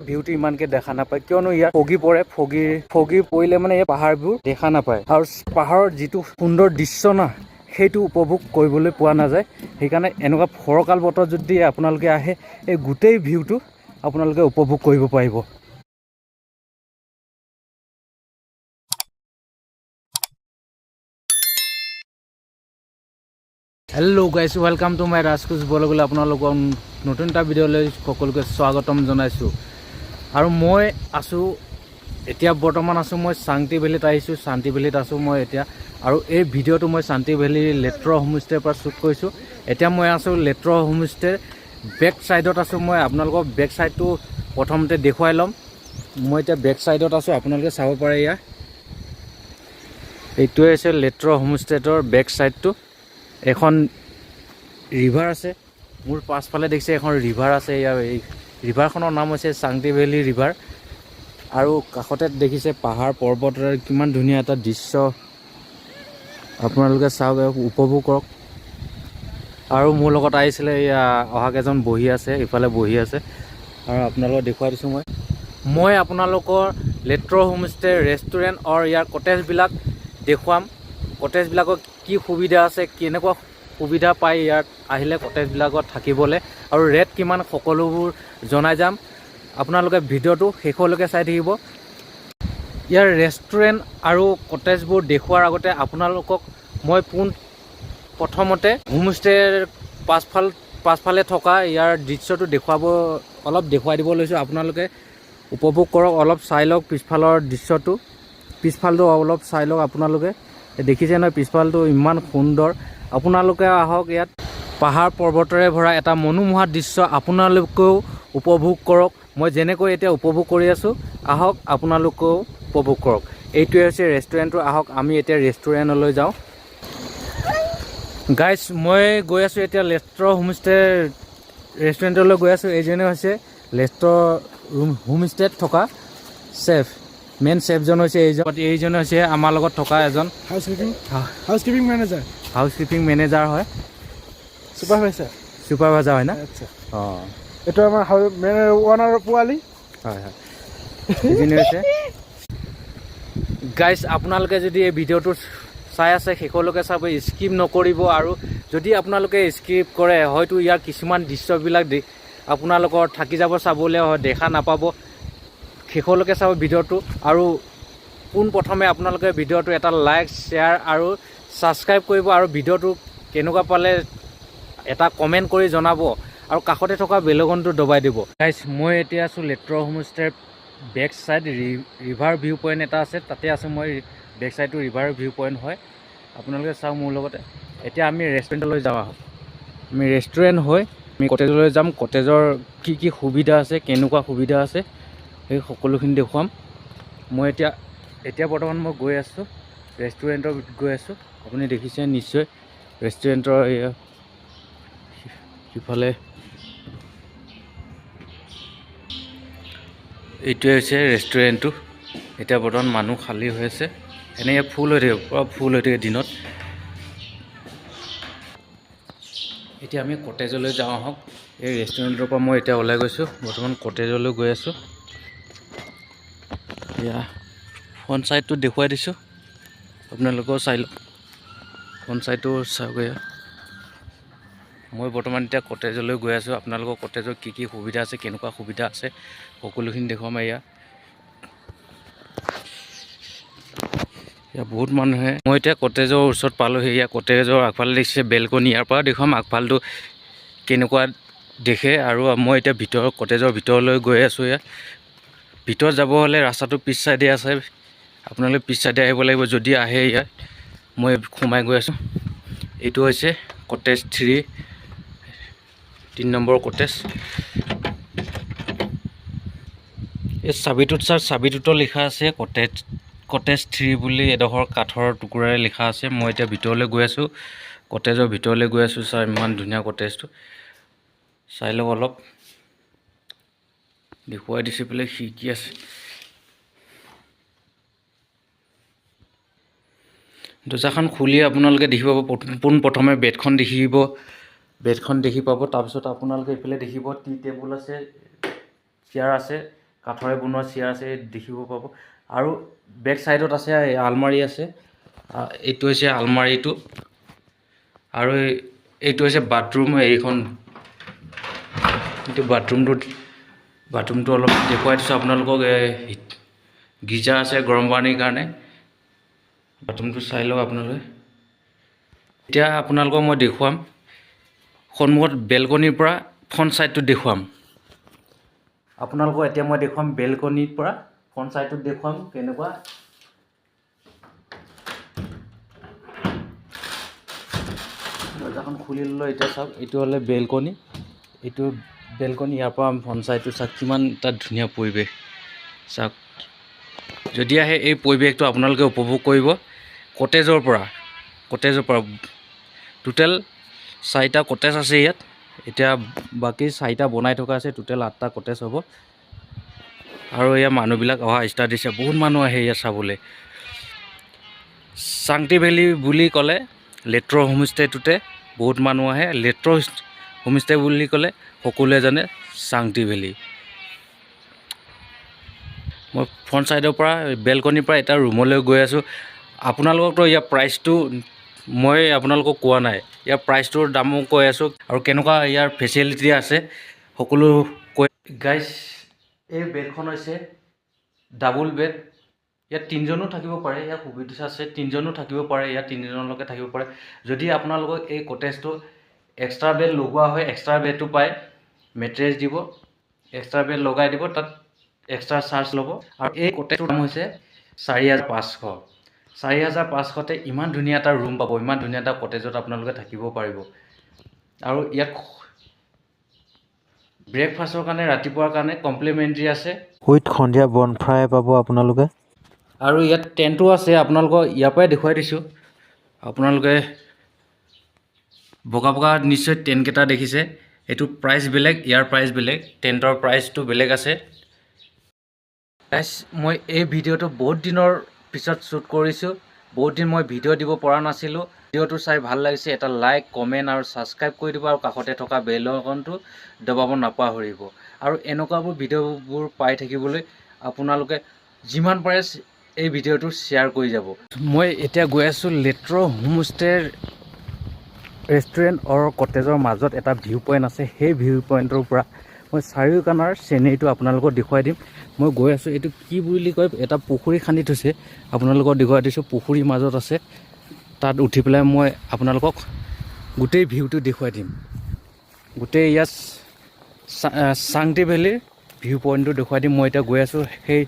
ভিউটো ইমানকে দেখা নাপায় কিয়নো ইয়াত ফগি পৰে ফগি পৰিলে মানে এই পাহাৰবোৰ দেখা নাপায় আৰু পাহাৰৰ যিটো সুন্দৰ দৃশ্য না সেইটো উপভোগ কৰিবলৈ পোৱা নাযায় সেইকাৰণে এনেকুৱা ফৰকাল বতৰ যদি আপোনালোকে আহে এই গোটেই ভিউটো আপোনালোকে উপভোগ কৰিব পাৰিব hello' guys welcome to my rajkochvlog আপোনালোকৰ নতুন এটা ভিডিঅ'লৈ সকলোকে স্বাগতম জনাইছোঁ আৰু মই আছোঁ এতিয়া বৰ্তমান আছোঁ মই Sangti ভেলীত আহিছোঁ Sangti ভেলীত আছোঁ মই এতিয়া আৰু এই ভিডিঅ'টো মই Sangti ভেলী লেট্ৰ হোমষ্টেৰ পৰা শ্বুট কৰিছোঁ এতিয়া মই আছোঁ লেট্ৰহোমষ্টেৰ বেক চাইডত আছোঁ মই আপোনালোকক বেক চাইডটো প্ৰথমতে দেখুৱাই ল'ম মই এতিয়া বেক চাইডত আছোঁ আপোনালোকে চাব পাৰে ইয়াৰ এইটোৱে হৈছে লেট্ৰহোমষ্টেৰ বেক চাইডটো এখন ৰিভাৰ আছে মোৰ পাছফালে দেখিছে এখন ৰিভাৰ আছে ইয়াৰ এই ৰিভাৰখনৰ নাম হৈছে Sangti ভেলী ৰিভাৰ আৰু কাষতে দেখিছে পাহাৰ পৰ্বতৰ কিমান ধুনীয়া এটা দৃশ্য আপোনালোকে চাওক উপভোগ কৰক আৰু মোৰ লগত আহিছিলে অহা কেজন বহি আছে ইফালে বহি আছে আৰু আপোনালোকক দেখুৱাই দিছোঁ মই আপোনালোকৰ লেট্ৰহোমষ্টে ৰেষ্টুৰেণ্ট আৰু ইয়াৰ কটেজবিলাক দেখুৱাম কটেজবিলাকৰ কি সুবিধা আছে কেনেকুৱা সুবিধা পায় ইয়াত আহিলে কটেজবিলাকত থাকিবলৈ আৰু ৰেট কিমান সকলোবোৰ জনাই যাম আপোনালোকে ভিডিঅ'টো শেষলৈকে চাই থাকিব ইয়াৰ ৰেষ্টুৰেণ্ট আৰু কটেজবোৰ দেখুৱাৰ আগতে আপোনালোকক মই প্ৰথমতে হোমষ্টেৰ পাছফালে থকা ইয়াৰ দৃশ্যটো অলপ দেখুৱাই দিব লৈছোঁ আপোনালোকে উপভোগ কৰক অলপ চাই লওক পিছফালৰ দৃশ্যটো পিছফালটো অলপ চাই লওক আপোনালোকে দেখিছে নহয় পিছফালটো ইমান সুন্দৰ আপোনালোকে আহক ইয়াত পাহাৰ পৰ্বতৰে ভৰা এটা মনোমোহা দৃশ্য আপোনালোকেও উপভোগ কৰক মই যেনেকৈ এতিয়া উপভোগ কৰি আছোঁ আহক আপোনালোকেও উপভোগ কৰক এইটোৱে হৈছে ৰেষ্টুৰেণ্টটো আহক আমি এতিয়া ৰেষ্টুৰেণ্টলৈ যাওঁ গাইজ মই গৈ আছোঁ এতিয়া লেট্ৰহোমষ্টে ৰেষ্টুৰেণ্টলৈ গৈ আছোঁ এইজনে হৈছে লেট্ৰহোমষ্টেত থকা চেফ মেইন চেফজন হৈছে এইজনে হৈছে আমাৰ লগত থকা এজন হাউচকিপিং মেনেজাৰ হয় ছুপাৰভাইজাৰ হয় না অঁ এইটো আমাৰ ওৱানাৰ পোৱালি হয় হয় এইজনে হৈছে গাইজ আপোনালোকে যদি এই ভিডিঅ'টো চাই আছে শেষলৈকে চাব স্কিপ নকৰিব আৰু যদি আপোনালোকে স্কিপ কৰে হয়তো ইয়াৰ কিছুমান দৃশ্যবিলাক আপোনালোকৰ থাকি যাব চাবলৈ দেখা নাপাব শেষলৈকে চাব ভিডিঅ'টো আৰু পোনপ্ৰথমে আপোনালোকে ভিডিঅ'টো এটা লাইক শ্বেয়াৰ আৰু ছাবস্ক্ৰাইব কৰিব আৰু ভিডিঅ'টো কেনেকুৱা পালে এটা কমেণ্ট কৰি জনাব আৰু কাষতে থকা বেল আইকনটো দবাই দিব গাইজ মই এতিয়া আছোঁ লেট্ৰহোমষ্টেৰ back side river view point এটা আছে তাতে আছোঁ মই বেক চাইডটো ৰিভাৰ ভিউ পইণ্ট হয় আপোনালোকে চাওক মোৰ লগতে এতিয়া আমি ৰেষ্টুৰেণ্টলৈ যাওঁ আহক আমি ৰেষ্টুৰেণ্ট হৈ আমি কটেজলৈ যাম কটেজৰ কি সুবিধা আছে কেনেকুৱা সুবিধা আছে সেই সকলোখিনি দেখুৱাম মই এতিয়া বৰ্তমান মই গৈ আছোঁ ৰেষ্টুৰেণ্টত গৈ আছোঁ আপুনি দেখিছে নিশ্চয় ৰেষ্টুৰেণ্টৰ সিফালে এইটোৱে হৈছে ৰেষ্টুৰেণ্টটো এতিয়া বৰ্তমান মানুহ খালী হৈ আছে এনেকৈ ফুল হৈ থাকে পূৰা ফুল হৈ থাকে দিনত এতিয়া আমি কটেজলৈ যাওঁ আহক এই ৰেষ্টুৰেণ্টৰ পৰা মই এতিয়া ওলাই গৈছোঁ বৰ্তমান কটেজলৈ গৈ আছোঁ এতিয়া ফ্ৰণ্ট ছাইডটো দেখুৱাই দিছোঁ আপোনালোকেও চাই লওক ফ্ৰণ্ট ছাইডটো চাওক মই বৰ্তমান এতিয়া কটেজলৈ গৈ আছোঁ আপোনালোকৰ কটেজৰ কি সুবিধা আছে কেনেকুৱা সুবিধা আছে সকলোখিনি দেখুৱাম ইয়াত বহুত মানুহে মই এতিয়া কটেজৰ ওচৰত পালোঁহি ইয়াৰ কটেজৰ আগফালে দেখিছে বেলকনি ইয়াৰ পৰা দেখুৱাম আগফালটো কেনেকুৱা দেখে আৰু মই এতিয়া কটেজৰ ভিতৰলৈ গৈ আছোঁ ইয়াত ভিতৰত যাব হ'লে ৰাস্তাটো পিছ চাইডে আছে আপোনালোকে পিছ চাইডে আহিব লাগিব যদি আহে ইয়াত মই সোমাই গৈ আছোঁ এইটো হৈছে কটেজ 3 নম্বৰ কটেজ এই চাবিটোতো লিখা আছে কটেজ 3 বুলি এডোখৰ কাঠৰ টুকুৰাৰে লিখা আছে মই এতিয়া ভিতৰলৈ গৈ আছোঁ কটেজৰ ভিতৰলৈ গৈ আছোঁ ছাৰ ইমান ধুনীয়া কটেজটো চাই লওক অলপ দেখুৱাই দিছে বোলে কি আছে দৰ্জাখন খুলি আপোনালোকে দেখি পাব পোনপ্ৰথমে বেডখন দেখি পাব তাৰপিছত আপোনালোকে এইফালে দেখিব টি টেবুল আছে চেয়াৰ আছে কাঠৰে বনোৱা চেয়াৰ আছে দেখিব পাব আৰু বেক সাইডত আছে আলমাৰি আছে এইটো হৈছে আলমাৰিটো আৰু এইটো হৈছে বাথৰুম এইখন এইটো বাথৰুমটো অলপ দেখুৱাই দিছোঁ আপোনালোকক গিজাৰ আছে গৰম পানীৰ কাৰণে বাথৰুমটো চাই লওক আপোনালোকে এতিয়া আপোনালোকক মই দেখুৱাম সন্মুখত বেলকনিৰ পৰা ফ্ৰণ্ট সাইডটো দেখুৱাম আপোনালোকক এতিয়া মই দেখুৱাম বেলকনিৰ পৰা ফ্ৰণ্ট সাইডটো দেখুৱাম কেনেকুৱা দৰজাখন খুলি ল'লো এতিয়া চাওক এইটো হ'লে বেলকনি এইটো বেলকনি ইয়াৰ পৰা ফ্ৰণ্ট সাইডটো চাওক কিমান এটা ধুনীয়া পৰিৱেশ চাওক যদি আহে এই পৰিৱেশটো আপোনালোকে উপভোগ কৰিব কটেজৰ পৰা টোটেল 4টা কটেজ আছে ইয়াত এতিয়া বাকী 4টা বনাই থকা আছে টোটেল 8টা কটেজ হ'ব আৰু ইয়াৰ মানুহবিলাক অহা ষ্টাৰ্ট দিছে বহুত মানুহ আহে ইয়াত চাবলৈ চাংটি ভেলী বুলি ক'লে লেট্ৰ হোমষ্টেটোতে বহুত মানুহ আহে লেট্ৰ হোমষ্টে বুলি ক'লে সকলোৱে জানে চাংটি ভেলী মই ফ্ৰণ্ট সাইডৰ পৰা বেলকনিৰ পৰা এটা ৰুমলৈ গৈ আছোঁ আপোনালোককতো ইয়াৰ প্ৰাইচটো মই আপোনালোকক কোৱা নাই ইয়াৰ প্ৰাইচটোৰ দামো কৈ আছোঁ আৰু কেনেকুৱা ইয়াৰ ফেচিলিটি আছে সকলো কৈ গাইজ এই বেডখন হৈছে ডাবল বেড ইয়াত 3জনো থাকিব পাৰে ইয়াৰ সুবিধা আছে 3জনো থাকিব পাৰে ইয়াত 3জনলৈকে থাকিব পাৰে যদি আপোনালোকক এই কটেজটো এক্সট্ৰা বেড লগোৱা হয় এক্সট্ৰা বেডটো পায় মেট্ৰেছ দিব এক্সট্ৰা বেড লগাই দিব তাত এক্সট্ৰা চাৰ্জ ল'ব আৰু এই কটেজটোৰ দাম হৈছে 4,500 4,500তে ইমান ধুনীয়া এটা ৰুম পাব ইমান ধুনীয়া এটা কটেজত আপোনালোকে থাকিব পাৰিব আৰু ইয়াত ব্ৰেকফাষ্টৰ কাৰণে ৰাতিপুৱাৰ কাৰণে কমপ্লিমেণ্টাৰী আছে উইথ সন্ধিয়া বনফ্ৰাই পাব আপোনালোকে আৰু ইয়াত টেণ্টো আছে আপোনালোকক ইয়াৰ পৰাই দেখুৱাই দিছোঁ আপোনালোকে বগা বগা নিশ্চয় টেণ্টকেইটা দেখিছে এইটো প্ৰাইচ বেলেগ ইয়াৰ প্ৰাইচ বেলেগ টেণ্টৰ প্ৰাইচটো বেলেগ আছে গাইজ মই এই ভিডিঅ'টো বহুত দিনৰ পিছত শ্বুট কৰিছোঁ বহুত দিন মই ভিডিঅ' দিব পৰা নাছিলোঁ ভিডিঅ'টো চাই ভাল লাগিছে এটা লাইক কমেণ্ট আৰু ছাবস্ক্ৰাইব কৰি দিব আৰু কাষতে থকা বেল আইকনটো দবাব নাপাহৰিব আৰু এনেকুৱাবোৰ ভিডিঅ'বোৰ পাই থাকিবলৈ আপোনালোকে যিমান পাৰে এই ভিডিঅ'টো শ্বেয়াৰ কৰি যাব মই এতিয়া গৈ আছোঁ লেট্ৰ হোমষ্টেৰ ৰেষ্টুৰেণ্ট আৰু কটেজৰ মাজত এটা ভিউ পইণ্ট আছে সেই ভিউ পইণ্টৰ পৰা মই চাৰিওকাণৰ চিনেৰীটো আপোনালোকক দেখুৱাই দিম মই গৈ আছোঁ এইটো কি বুলি কয় এটা পুখুৰী খান্দি থৈছে আপোনালোকক দেখুৱাই দিছোঁ পুখুৰীৰ মাজত আছে তাত উঠি পেলাই মই আপোনালোকক গোটেই ভিউটো দেখুৱাই দিম গোটেই ইয়াত চাংটি ভেলীৰ ভিউ পইণ্টটো দেখুৱাই দিম মই এতিয়া গৈ আছোঁ সেই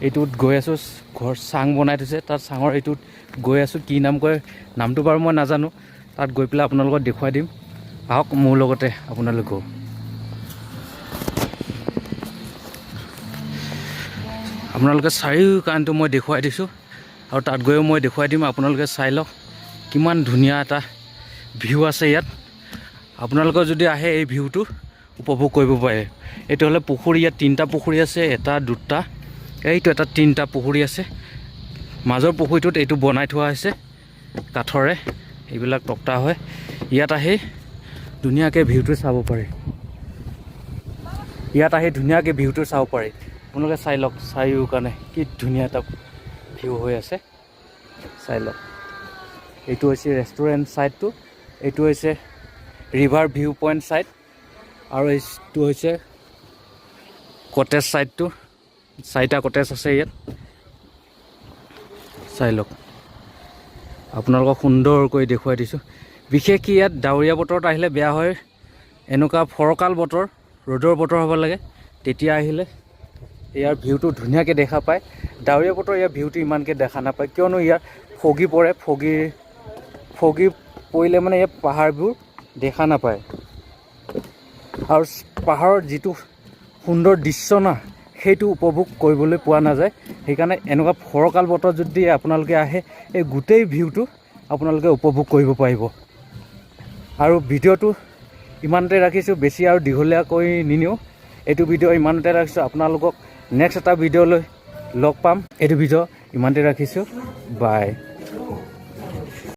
এইটোত গৈ আছোঁ ঘৰ চাং বনাই থৈছে তাত চাঙৰ এইটোত গৈ আছোঁ কি নাম কয় নামটো বাৰু মই নাজানো তাত গৈ পেলাই আপোনালোকক দেখুৱাই দিম আহক মোৰ লগতে আপোনালোকেও আপোনালোকে চাৰিওকাণটো মই দেখুৱাই দিছোঁ আৰু তাত গৈও মই দেখুৱাই দিম আপোনালোকে চাই লওক কিমান ধুনীয়া এটা ভিউ আছে ইয়াত আপোনালোকে যদি আহে এই ভিউটো উপভোগ কৰিব পাৰে এইটো হ'লে পুখুৰী ইয়াত 3টা পুখুৰী আছে এটা দুটা এইটো এটা 3টা পুখুৰী আছে মাজৰ পুখুৰীটোত এইটো বনাই থোৱা হৈছে কাঠৰে এইবিলাক তক্তা হয় ইয়াত আহি ধুনীয়াকৈ ভিউটো চাব পাৰে আপোনালোকে চাই লওক চাৰিওকাণে কি ধুনীয়া এটা ভিউ হৈ আছে চাই লওক এইটো হৈছে ৰেষ্টুৰেণ্ট ছাইডটো এইটো হৈছে ৰিভাৰ ভিউ পইণ্ট ছাইড আৰু এইটো হৈছে কটেজ ছাইডটো 4টা কটেজ আছে ইয়াত চাই লওক আপোনালোকক সুন্দৰকৈ দেখুৱাই দিছোঁ বিশেষকৈ ইয়াত ডাৱৰীয়া বতৰত আহিলে বেয়া হয় এনেকুৱা ফৰকাল বতৰ ৰ'দৰ বতৰ হ'ব লাগে তেতিয়া আহিলে ইয়াৰ ভিউটো ধুনীয়াকৈ দেখা পায় ডাৱৰীয়া বতৰ ইয়াৰ ভিউটো ইমানকৈ দেখা নাপায় কিয়নো ইয়াৰ ফগি পৰে ফগি পৰিলে মানে ইয়াৰ পাহাৰবোৰ দেখা নাপায় আৰু পাহাৰৰ যিটো সুন্দৰ দৃশ্য না সেইটো উপভোগ কৰিবলৈ পোৱা নাযায় সেইকাৰণে এনেকুৱা ফৰকাল বতৰ যদি আপোনালোকে আহে এই গোটেই ভিউটো আপোনালোকে উপভোগ কৰিব পাৰিব আৰু ভিডিঅ'টো ইমানতে ৰাখিছোঁ বেছি আৰু দীঘলীয়া কৰি নিনিওঁ এইটো ভিডিঅ' ইমানতে ৰাখিছোঁ আপোনালোকক নেক্সট এটা ভিডিঅ'লৈ লগ পাম এইটো ভিডিঅ' ইমানতে ৰাখিছোঁ বাই